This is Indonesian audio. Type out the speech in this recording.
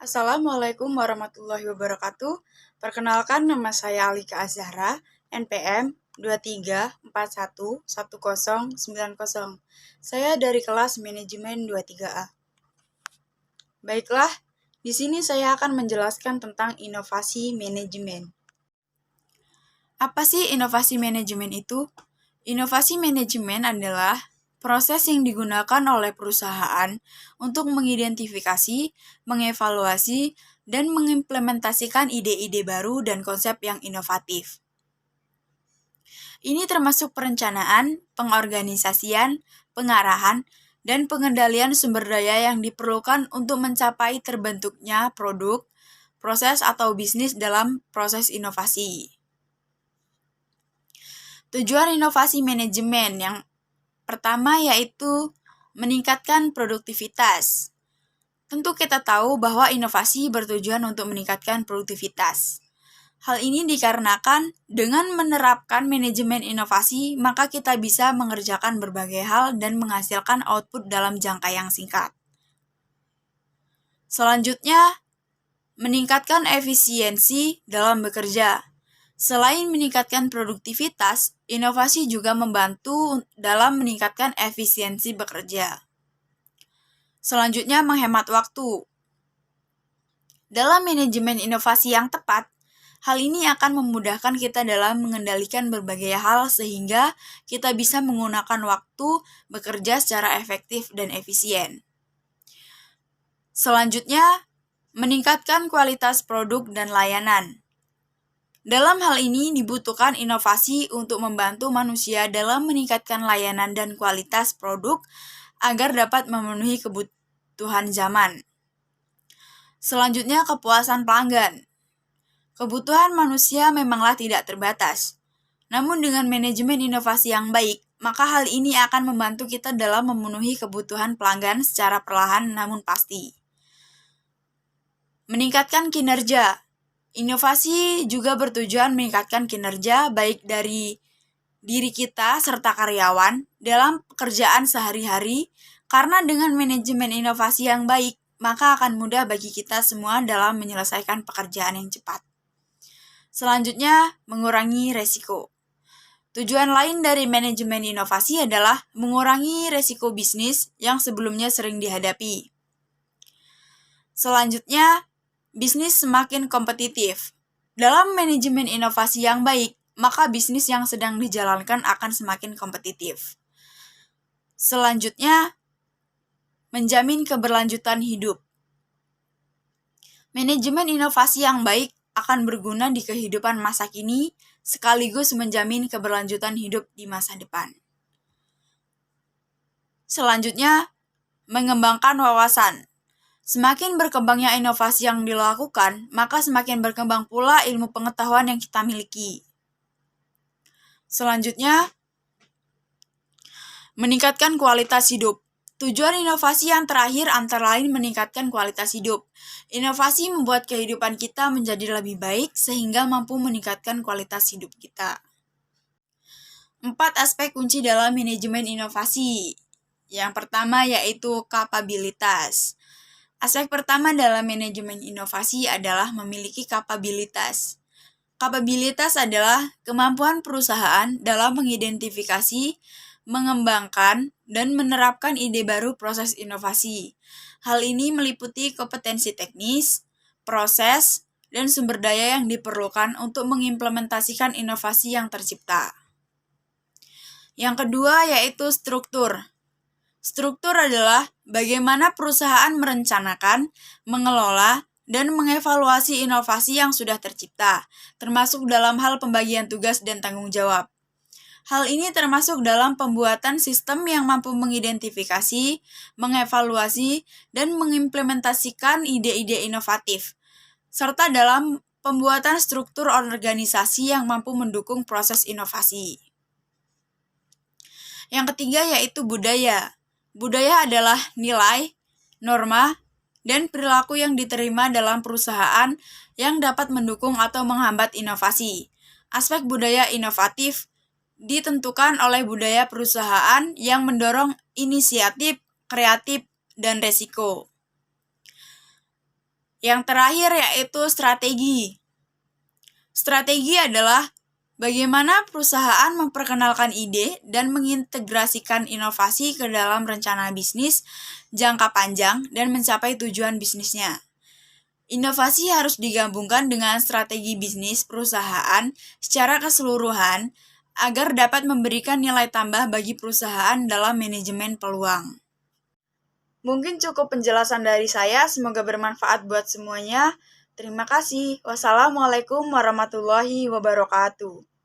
Assalamualaikum warahmatullahi wabarakatuh. Perkenalkan, nama saya Alika Azhara, NPM 23411090. Saya dari kelas Manajemen 23A. Baiklah, di sini saya akan menjelaskan tentang inovasi manajemen. Apa sih inovasi manajemen itu? Inovasi manajemen adalah proses yang digunakan oleh perusahaan untuk mengidentifikasi, mengevaluasi, dan mengimplementasikan ide-ide baru dan konsep yang inovatif. Ini termasuk perencanaan, pengorganisasian, pengarahan, dan pengendalian sumber daya yang diperlukan untuk mencapai terbentuknya produk, proses atau bisnis dalam proses inovasi. Tujuan inovasi manajemen yang pertama yaitu meningkatkan produktivitas. Tentu kita tahu bahwa inovasi bertujuan untuk meningkatkan produktivitas. Hal ini dikarenakan dengan menerapkan manajemen inovasi, maka kita bisa mengerjakan berbagai hal dan menghasilkan output dalam jangka yang singkat. Selanjutnya, meningkatkan efisiensi dalam bekerja. Selain meningkatkan produktivitas, inovasi juga membantu dalam meningkatkan efisiensi bekerja. Selanjutnya, menghemat waktu. Dalam manajemen inovasi yang tepat, hal ini akan memudahkan kita dalam mengendalikan berbagai hal sehingga kita bisa menggunakan waktu bekerja secara efektif dan efisien. Selanjutnya, meningkatkan kualitas produk dan layanan. Dalam hal ini dibutuhkan inovasi untuk membantu manusia dalam meningkatkan layanan dan kualitas produk agar dapat memenuhi kebutuhan zaman. Selanjutnya, kepuasan pelanggan. Kebutuhan manusia memanglah tidak terbatas. Namun dengan manajemen inovasi yang baik, maka hal ini akan membantu kita dalam memenuhi kebutuhan pelanggan secara perlahan namun pasti. Meningkatkan kinerja. Inovasi juga bertujuan meningkatkan kinerja baik dari diri kita serta karyawan dalam pekerjaan sehari-hari, karena dengan manajemen inovasi yang baik, maka akan mudah bagi kita semua dalam menyelesaikan pekerjaan yang cepat. Selanjutnya, mengurangi resiko. Tujuan lain dari manajemen inovasi adalah mengurangi resiko bisnis yang sebelumnya sering dihadapi. Selanjutnya, bisnis semakin kompetitif. Dalam manajemen inovasi yang baik, maka bisnis yang sedang dijalankan akan semakin kompetitif. Selanjutnya, menjamin keberlanjutan hidup. Manajemen inovasi yang baik akan berguna di kehidupan masa kini, sekaligus menjamin keberlanjutan hidup di masa depan. Selanjutnya, mengembangkan wawasan. Semakin berkembangnya inovasi yang dilakukan, maka semakin berkembang pula ilmu pengetahuan yang kita miliki. Selanjutnya, meningkatkan kualitas hidup. Tujuan inovasi yang terakhir antara lain meningkatkan kualitas hidup. Inovasi membuat kehidupan kita menjadi lebih baik sehingga mampu meningkatkan kualitas hidup kita. 4 aspek kunci dalam manajemen inovasi. Yang pertama yaitu kapabilitas. Aspek pertama dalam manajemen inovasi adalah memiliki kapabilitas. Kapabilitas adalah kemampuan perusahaan dalam mengidentifikasi, mengembangkan, dan menerapkan ide baru proses inovasi. Hal ini meliputi kompetensi teknis, proses, dan sumber daya yang diperlukan untuk mengimplementasikan inovasi yang tercipta. Yang kedua yaitu struktur. Struktur adalah bagaimana perusahaan merencanakan, mengelola, dan mengevaluasi inovasi yang sudah tercipta, termasuk dalam hal pembagian tugas dan tanggung jawab. Hal ini termasuk dalam pembuatan sistem yang mampu mengidentifikasi, mengevaluasi, dan mengimplementasikan ide-ide inovatif, serta dalam pembuatan struktur organisasi yang mampu mendukung proses inovasi. Yang ketiga yaitu budaya. Budaya adalah nilai, norma, dan perilaku yang diterima dalam perusahaan yang dapat mendukung atau menghambat inovasi. Aspek budaya inovatif ditentukan oleh budaya perusahaan yang mendorong inisiatif, kreatif, dan resiko. Yang terakhir yaitu strategi. Strategi adalah bagaimana perusahaan memperkenalkan ide dan mengintegrasikan inovasi ke dalam rencana bisnis jangka panjang dan mencapai tujuan bisnisnya. Inovasi harus digabungkan dengan strategi bisnis perusahaan secara keseluruhan agar dapat memberikan nilai tambah bagi perusahaan dalam manajemen peluang. Mungkin cukup penjelasan dari saya, semoga bermanfaat buat semuanya. Terima kasih. Wassalamualaikum warahmatullahi wabarakatuh.